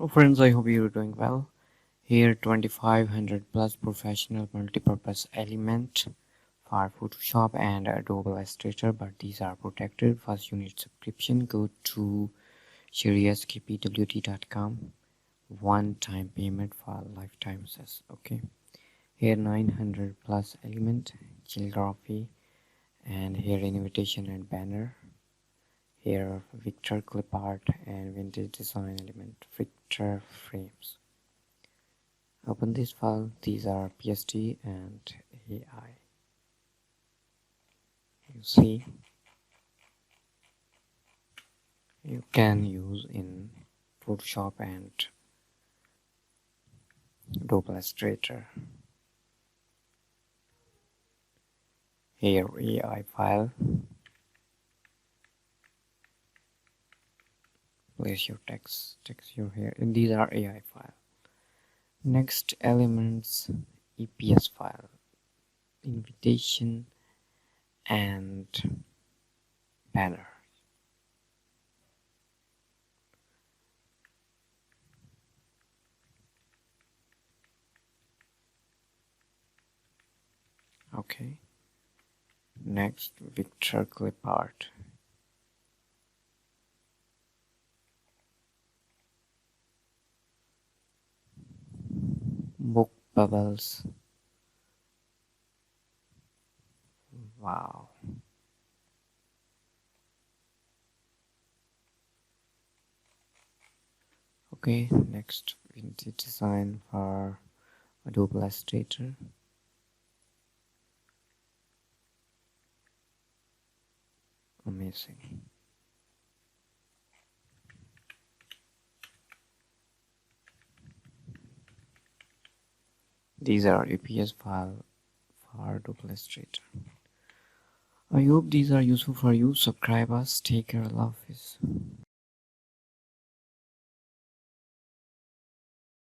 Hello friends, I hope you're doing well. Here 2500 plus professional multi-purpose element for Photoshop and Adobe Illustrator, but these are protected. First you need subscription. Go to sherryskpwt.com. One-time payment for lifetime access. Okay. Here 900 plus element, calligraphy, and here invitation and banner. Here Victor clip art and vintage design element, Victor frames. Open this file. These are PSD and AI. You see, you can use in Photoshop and Adobe Illustrator. Here AI file. Place your text your here, and these are AI file. Next elements, EPS file, invitation and banner. Okay. Next, Victor clip art. Book bubbles. Wow. Okay, next vintage design for Adobe Illustrator. Amazing. These are EPS file for Adobe Illustrator. I hope these are useful for you. Subscribe us. Take care. Love.